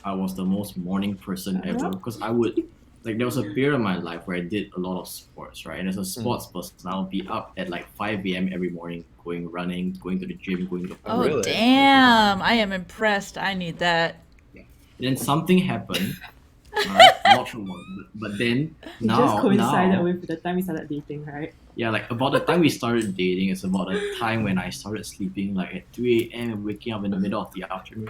I was the most morning person ever, because I would, like, there was a period of my life where I did a lot of sports, right? And as a sports person, I'll be up at like 5 a.m. every morning, going running, going to the gym, going to the Oh, really? damn. I am impressed. I need that. And then something happened. Alright, I'm not sure what, but then It just coincided now, with the time we started dating, right? yeah, like about the time we started dating, it's about the time when I started sleeping like at 3 a.m. and waking up in the middle of the afternoon.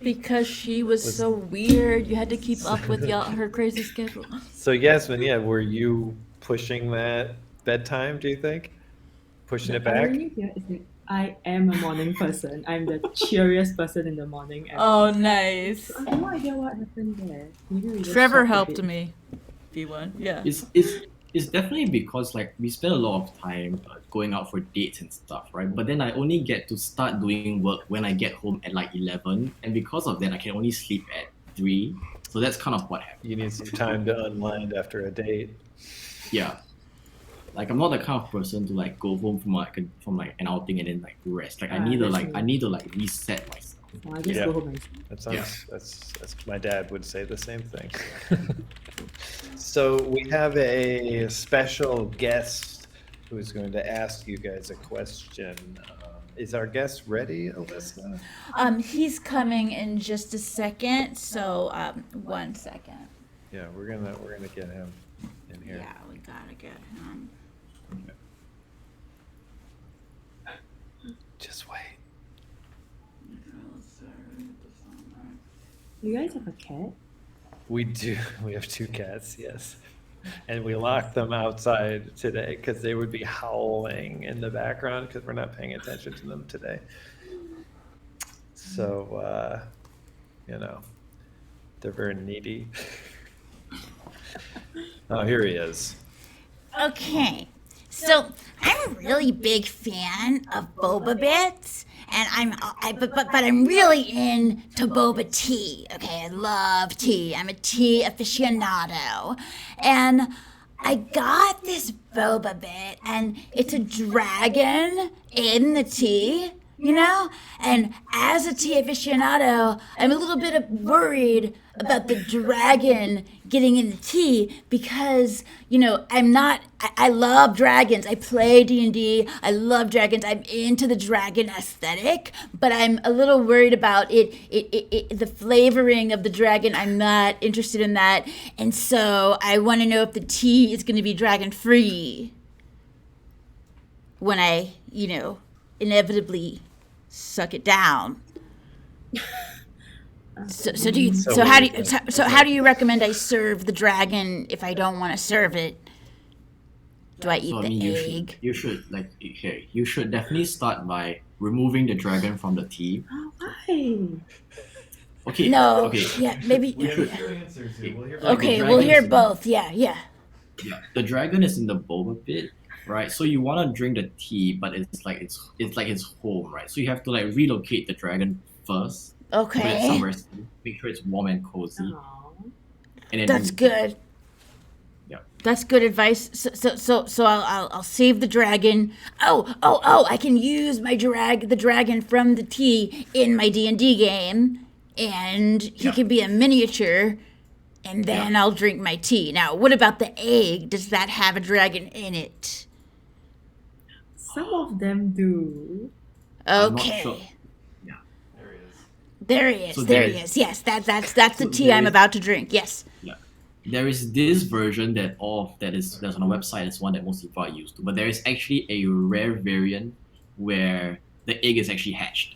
Because she was so weird. You had to keep up with her crazy schedule. So Yasmin, yeah, were you pushing that bedtime, do you think? Pushing it The back? irony here is that I am a morning person. I'm the cheeriest person in the morning. Ever. Oh, nice. I have no idea what happened there. Maybe we just Trevor swapped a helped bit. me. B1. Yeah. It's definitely because like we spend a lot of time going out for dates and stuff, right? But then I only get to start doing work when I get home at like 11, and because of that, I can only sleep at 3. So that's kind of what happened. You need some time to unwind after a date. Yeah. Like, I'm not the kind of person to like go home from an outing and then like rest. Like I need to that's me. reset myself. So I just Yeah. go home and sleep. That sounds that's my dad would say the same thing. So we have a special guest who is going to ask you guys a question. Is our guest ready, Alyssa? He's coming in just a second. So, 1 second. Yeah, we're gonna get him in here. Yeah, we gotta get him. Just wait. You guys have a cat? We do. We have 2 cats, yes. And we locked them outside today because they would be howling in the background because we're not paying attention to them today. So, they're very needy. Oh, here he is. Okay, so I'm a really big fan of boba bits, and but I'm really into boba tea. Okay, I love tea. I'm a tea aficionado, and I got this boba bit, and it's a dragon in the tea. You know, and as a tea aficionado, I'm a little bit worried about the dragon getting in the tea because, I love dragons. I play D&D. I love dragons. I'm into the dragon aesthetic, but I'm a little worried about the flavoring of the dragon. I'm not interested in that. And so I want to know if the tea is going to be dragon free when I, inevitably suck it down. How do you recommend I serve the dragon if I don't want to serve it? Do I eat So I the mean, egg? you should definitely start by removing the dragon from the tea. Why? Okay. No. Okay. Yeah, maybe. We have 2 answers here. We'll hear from Okay, the we'll hear dragon's- both. Yeah. Yeah. The dragon is in the boba pit, right? So you want to drink the tea, but it's like it's home, right? So you have to like relocate the dragon first. Put it Okay. somewhere safe, make sure it's warm and cozy, Aw. and then That's good. Yeah. That's good advice. So I'll save the dragon. Oh! I can use the dragon from the tea in my D&D game, and he Yeah. can be a miniature, and then I'll drink my tea. Now, what about the egg? Does that have a dragon in it? Some of them do. I'm not Okay. sure. There he is. So There there he is- is. Yes, that's the so tea there I'm is- about to drink. Yes. there is this version that's on a website. It's one that most people are used to, but there is actually a rare variant where the egg is actually hatched.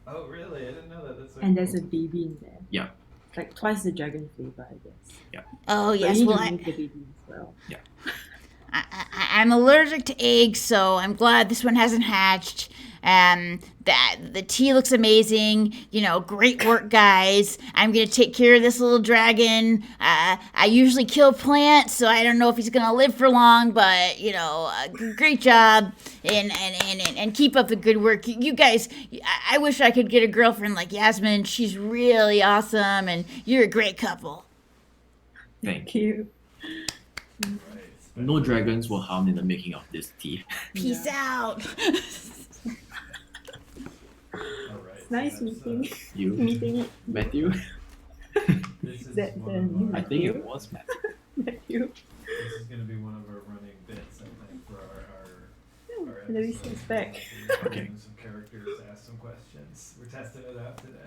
Oh, really? I didn't know that. That's so And there's cool. a baby in there. Yeah. Like twice the dragon flavor, I guess. Oh But yes, you need well to remove the baby as well. I'm allergic to eggs, so I'm glad this one hasn't hatched. That the tea looks amazing. You know, great work, guys. I'm gonna take care of this little dragon. I usually kill plants, so I don't know if he's gonna live for long. But you know, great job, and keep up the good work. You guys, I wish I could get a girlfriend like Yasmin. She's really awesome, and you're a great couple. Thank you. No dragons were harmed in the making of this tea. Peace out. It's nice meeting You, meeting Matthew? This is that one of our- I think it was Matthew. Matthew. This is going to be one of our running bits, I think, for our And then he episodes. sits back. Okay. Some characters ask some questions. We're testing it out today.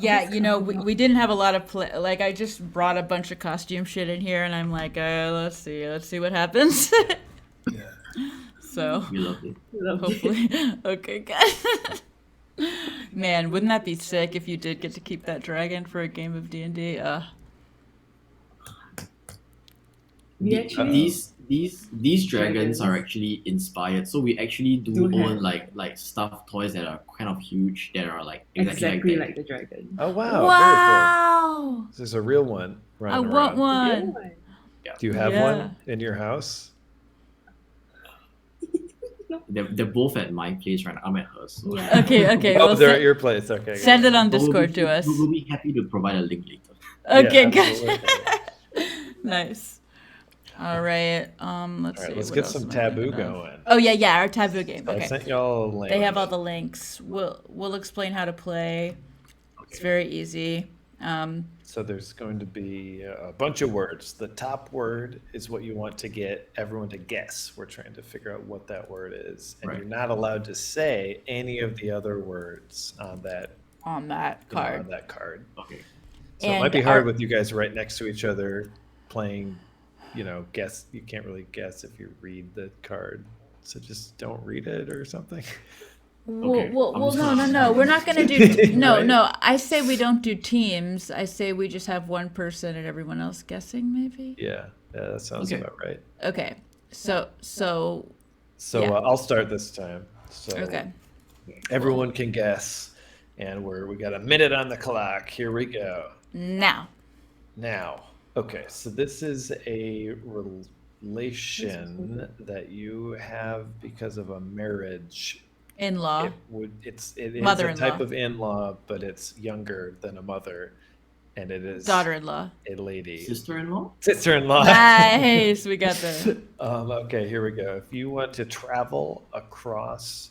Yeah, you know, we didn't have a lot of like I just brought a bunch of costume shit in here, and I'm like, let's see what happens. Yeah. So We loved it. hopefully, okay, good. Man, wouldn't that be sick if you did get to keep that dragon for a game of D&D? We actually These dragons are actually inspired. So we actually do Do own have- like stuffed toys that are kind of huge that are like exactly like like the dragon. Oh, wow. Wow! This is a real one. I running want around. one. Do you have Yeah. one in your house? They're both at my place right now. I'm at hers. So. Yeah. Okay. Oh, Well, they're at your place. Okay. send it on But we'll Discord be- to us. We'll be happy to provide a link later. Okay, Yeah, good. absolutely. Nice. All right. Let's All see. right, let's what get else some am I taboo thinking of? going. Oh yeah, our taboo game. I Okay. sent y'all a link. They have all the links. We'll explain how to play. It's very easy. So there's going to be a bunch of words. The top word is what you want to get everyone to guess. We're trying to figure out what that word is. And Right. you're not allowed to say any of the other words on that on that you know, card. on that card. Okay. So it And might be hard our- with you guys right next to each other playing, guess. You can't really guess if you read the card. So just don't read it or something. Okay, Well, I'm just no. gonna- We're not gonna do. No, Right? no. I say we don't do teams. I say we just have one person and everyone else guessing. Maybe. Yeah, that sounds Okay. about right. Okay. So. So Yeah. I'll start this time. So Okay. everyone can guess. And we got a minute on the clock. Here we go. Now. Now, okay, so this is a relation that you have because of a marriage. In-law. It is a Mother-in-law. type of in-law, but it's younger than a mother, and it is Daughter-in-law. a lady. Sister-in-law? Sister-in-law. Nice. We got there. Okay, here we go. If you want to travel across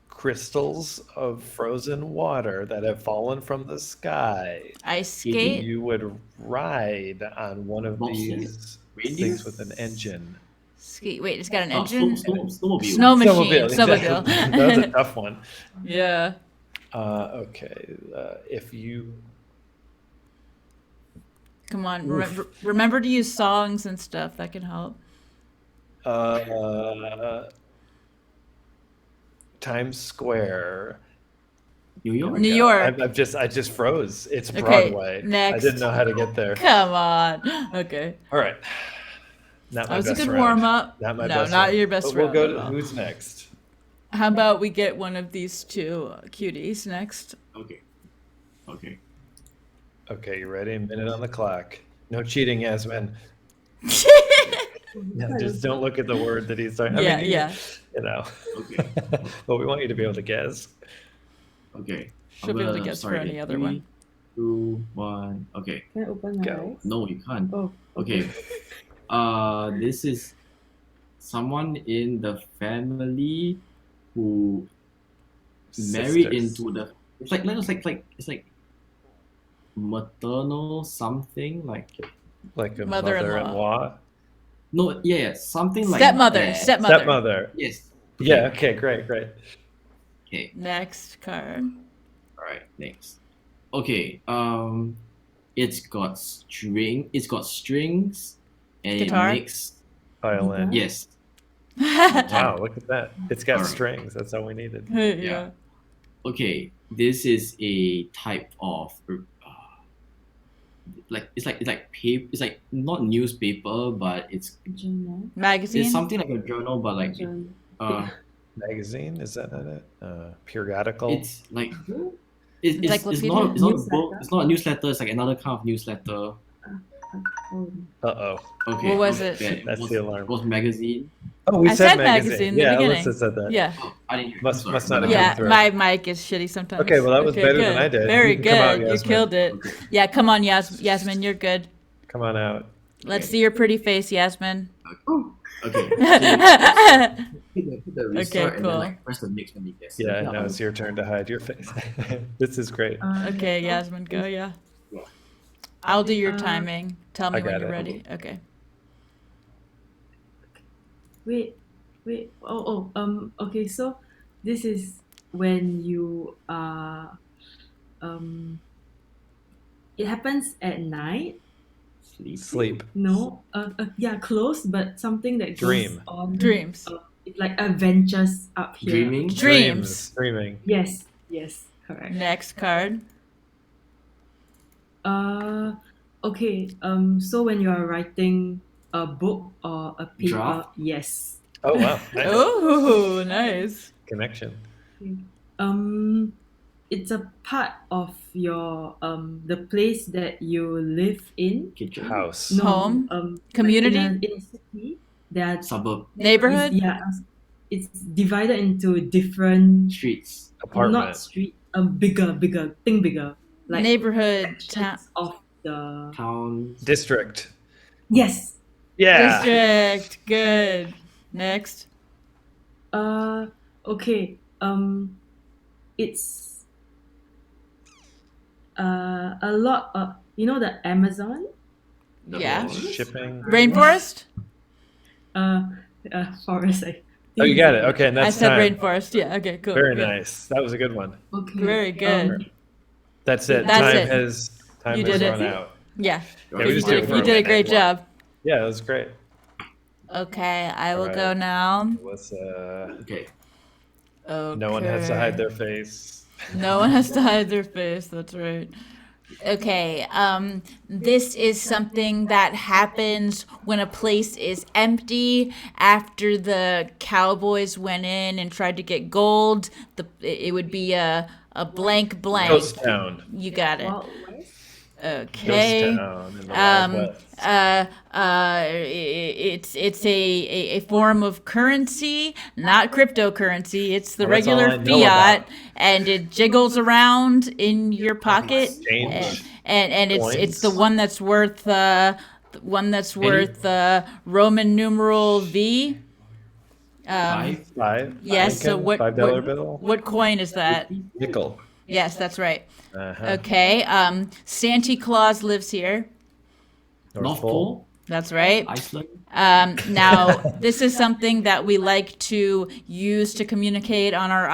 crystals of frozen water that have fallen from the sky, Ice skate. you would ride on one of Bobsled. these Reindeer? things with an engine. Ski. Wait, it's got an Oh, engine. snowmobile. Snow machine. Exactly. Snowmobile. That was a tough one. Yeah. Okay, if you Come on. Oof. Remember to use songs and stuff. That can help. Times Square. New York? New York. I just froze. It's Okay, Broadway. next. I didn't know how to get there. Come on. Okay. All right. Not That my was a best good round. warm up. Not my No, best not round. your best But we'll round go at to all. who's next. How about we get one of these two cuties next? Okay. Okay. Okay, you ready? A minute on the clock. No cheating, Yasmin. No, just don't look at the word that he's talking. Yeah. You know. Okay. But we want you to be able to guess. Okay. She'll be able to guess for any other one. 2, 1. Okay. Can I open my Go. eyes? No, you can't. Oh. Okay. This is someone in the family who married Sisters. into the. It's like maternal something Like a Mother-in-law. mother-in-law. no yeah something like Stepmother. that. Stepmother. Stepmother. Yes. Yeah, okay, great. Okay. Next card. All right. Next. Okay. It's got strings, and Guitar? it makes Violin. yes. Wow, look at that. It's got Alright. strings. That's all we needed. Yeah. Okay, this is a type of it's like paper. It's like not newspaper, but it's Magazine? something like a journal, but like Magazine? Is that not it? Periodical? it's like it's not a book. Newsletter? It's not a newsletter. It's like another kind of newsletter. Uh-oh. Okay, What was it? That's the alarm. Was magazine. Oh, we I said said magazine in the Yeah, beginning. Alyssa said that. Yeah. Oh, I didn't hear. Must Sorry. not have Yeah, come through. my mic is shitty sometimes. Okay, well, that was better than good. I did. Very You can come out, good. You Yasmin. killed it. Okay. Yeah, come on, Yasmin, you're good. Come on out. Let's see your pretty face, Yasmin. Okay. So hit the restart Okay, and cool. then like press the mix when you guess. Yeah, now it's your turn to hide your face. This is great. Okay, Yasmin, go, yeah. I'll do your timing. Tell me I when got you're it. ready. Okay. Wait. Okay, so this is when you are it happens at night. Sleep. No, yeah, close, but something that Dream. goes on. Dreams. It's like adventures up here. Dreaming. Dreams. Dreaming. Yes, correct. Next card. Okay. So when you are writing a book or a paper, Draft? yes. Oh, wow. Nice. Oh, nice. Connection. It's a part of your the place that you live in. Kitchen. House. No, Home? Community? Like in a city, there are Suburb. Neighborhood? it's divided into different Streets. Apartment. not street bigger like Neighborhood. Town. sections of the Towns. District. yes. Yeah. District. Good. Next. Okay. It's a lot of the Amazon. The Yeah. forest. Shipping. Rainforest? Forest. Oh, you got it. Okay, and I that's said time. rainforest. Yeah, okay, cool. Very good. nice. That was a good one. Okay. Very good. That's it. That's time it. has You has did it. run out. Yeah. Yeah, we just you did it for did a minute. great job. Yeah, that was great. Okay, I will Alright. go now. Let's Okay. Okay. no one has to hide their face. No one has to hide their face. That's right. Okay. This is something that happens when a place is empty after the cowboys went in and tried to get gold. It would be a blank blank. Ghost Town. You got it. Wild West? Okay. Ghost Town in the Wild West. It's a form of currency, not cryptocurrency. It's the Well, that's all regular I know fiat, about. and it jiggles around in your pocket, Exchange and it's the coins. one that's worth Roman numeral V. Five. Five. Yes. So Lincoln, what $5 bill. what coin is that? Nickel. Yes, that's right. Uh-huh. Okay. Santa Claus lives here. North Pole. That's right. Iceland. Now, this is something that we like to use to communicate on our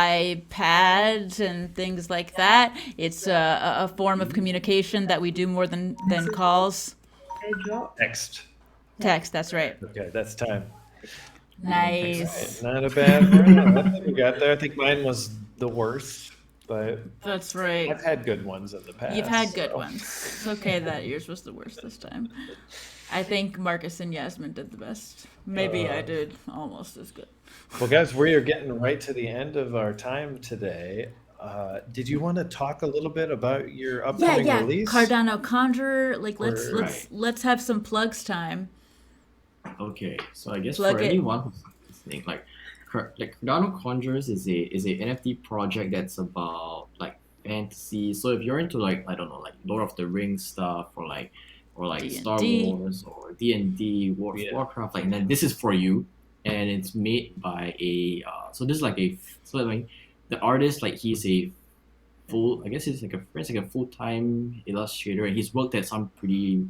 iPads and things like that. It's a form of communication that we do more than calls. Airdrop. Next. That's right. Okay, that's time. Nice. Not a bad one. I think we got there. I think mine was the worst, but That's right. I've had good ones in the past. You've had good so. ones. It's okay that yours was the worst this time. I think Marcus and Yasmin did the best. Maybe I did almost as good. Well, guys, we are getting right to the end of our time today. Did you want to talk a little bit about your upcoming release? Cardano Conjurer. Like Right. let's have some plugs time. Okay, so I guess Plug for it. anyone who's listening, like Cardano Conjurers is a NFT project that's about like fantasy. So if you're into like I don't know like Lord of the Rings stuff or like Star D&D. Wars or D&D, Yeah. Warcraft, like then this is for you, and it's made by a so this is like the artist like he's a full I guess he's like a full-time illustrator and he's worked at some pretty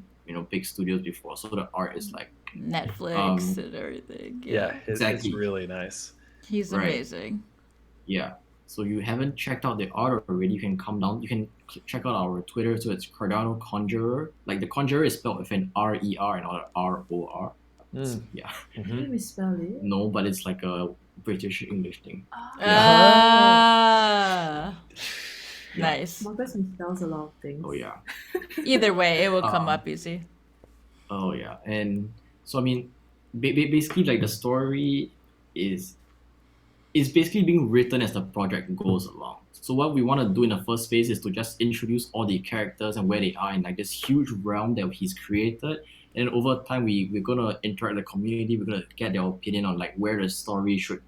big studios before. So the art is like Netflix and everything. Yeah, it's Exactly. really nice. He's Right. amazing. yeah. So you haven't checked out the art already, you can come down. You can check out our Twitter. So it's Cardano Conjurer. Like the Conjurer is spelled with an R-E-R and not an R-O-R. Mm. Yeah. Can you misspell it? No, but it's like a British English thing. Ah. Yeah. Nice. Marcus misspells a lot of things. Oh yeah. Either way, it will come Um, up easy. Oh yeah. And so I mean, basically like the story is basically being written as the project goes along. So what we want to do in the first phase is to just introduce all the characters and where they are in like this huge realm that he's created. And over time, we're gonna interact with the community. We're gonna get their opinion on like where the story should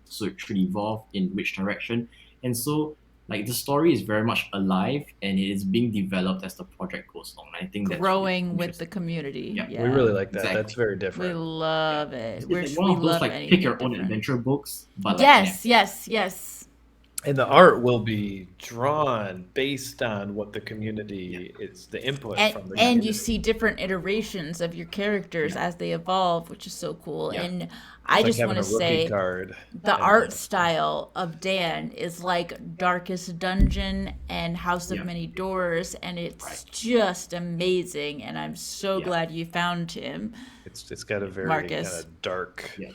evolve in which direction. And so like the story is very much alive and it is being developed as the project goes on. I think that's really Growing with the interesting. community. Yeah. Yeah. We really like that. Exactly. That's very We different. love it. It's We're, like we one of those love like anything pick your own different. adventure books, but like Yes, NFT. yes. And the art will be drawn based on what the community is, the input from the And community. you see different iterations of your characters as they evolve, which is so cool. Yeah. And It's I like just having want to a rookie say card. the And art style of Dan is like Darkest Dungeon and House of Yeah. Many Doors, and it's Right. just amazing. And I'm so Yeah. glad you found him. it's got a very Marcus. kind of dark Yeah.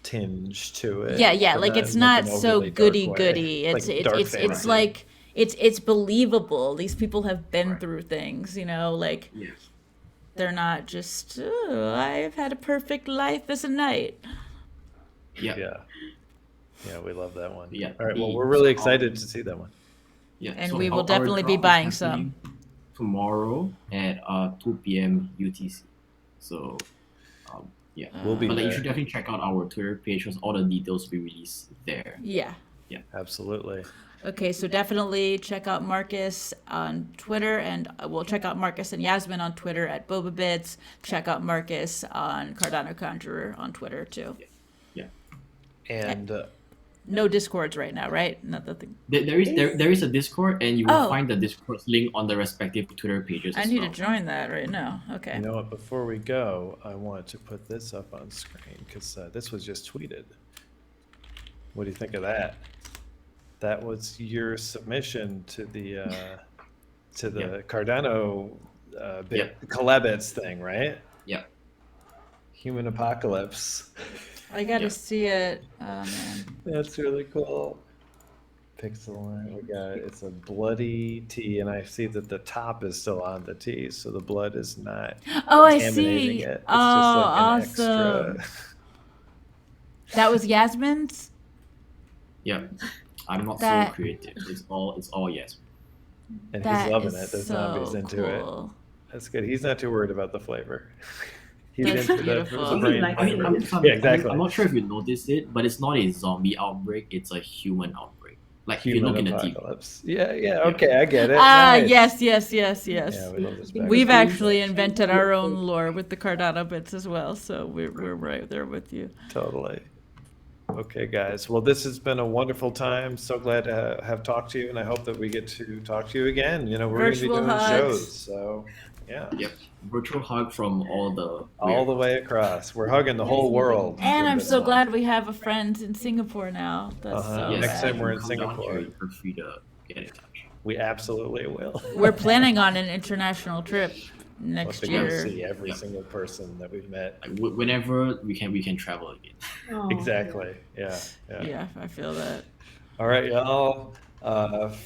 tinge to it. Yeah, but like it's not not an so overly dark goody way. goody. Like dark It's fantasy. like it's believable. These people have been Right. through things, like Yeah. they're not just I've had a perfect life as a knight. Yeah. Yeah, we love that one. Yeah. All right, well, The- we're really so excited to see that one. Yeah. And so we will our definitely be drop is buying happening tomorrow at 2 p.m. UTC. So yeah. We'll be But like, you there. should definitely check out our Twitter page because all the details will be released there. Yeah. Absolutely. Okay, so definitely check out Marcus on Twitter, and we'll check out Marcus and Yasmin on Twitter at BobaBits. Check out Marcus on Cardano Conjurer on Twitter too. And No Discords right now, right? Not that thing. There is a Discord, and you will Oh. find the Discord link on the respective Twitter pages. I as need well. to join that right now. Okay. you know what? Before we go, I want to put this up on screen because this was just tweeted. What do you think of that? That was your submission to the Yeah. Cardano Collabits thing, right? Yeah. Human Apocalypse. I gotta Yeah. see it. Oh man. That's really cool. Pixel art. We got it's a bloody T, and I see that the top is still on the T, so the blood is not Oh, I contaminating see. it. It's Oh, just like an awesome. extra. That was Yasmin's? Yeah. I'm not That- so creative. It's all yes. And That he's loving is it. The so zombie's into it. cool. That's good. He's not too worried about the flavor. He's That's into beautiful. the brain Like- flavor. I'm Yeah, exactly. I'm not sure if you noticed it, but it's not a zombie outbreak. It's a human outbreak. Like if you Human look in the TV. apocalypse. Yeah. Okay, I get it. Ah, Nice. yes. Yeah, we love this back. We've Actually- actually invented our own lore with the Cardano bits as well, so we're right there with you. Totally. Okay, guys. Well, this has been a wonderful time. So glad to have talked to you, and I hope that we get to talk to you again. We're going to be Virtual doing hugs. shows, so yeah, Yep. Virtual hug from all the way across. We're hugging the whole world. And with I'm this so one. glad we have a friend in Singapore now. That's so Yes, Next rad. time we're in come down Singapore. here, you're free to get in touch. We absolutely will. We're planning on an international trip next We'll have to go year. see every Yep. single person that we've met. Like whenever we can travel again. Oh, Exactly. Yeah. Yeah, I feel that. All right, y'all.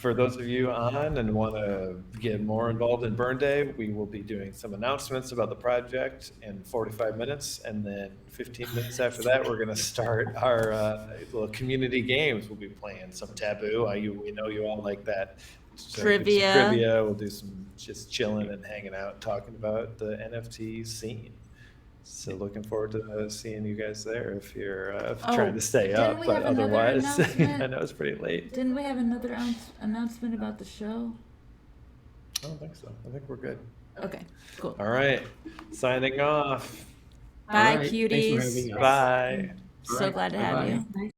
For those of you on and want to get more involved in Burn Day, we will be doing some announcements about the project in 45 minutes. And then 15 minutes after that, we're going to start our little community games. We'll be playing some Taboo. We know you all like that. So we'll do some Trivia. trivia. We'll do some just chilling and hanging out, talking about the NFT scene. So looking forward to seeing you guys there if you're trying to stay didn't up, we but have another otherwise, announcement? I know it's pretty late. Didn't we have another announcement about the show? I don't think so. I think we're good. Okay, cool. All right, signing off. Bye, Alright, thanks for cuties. having us. Bye. So Alright, glad to have bye-bye. you. Nice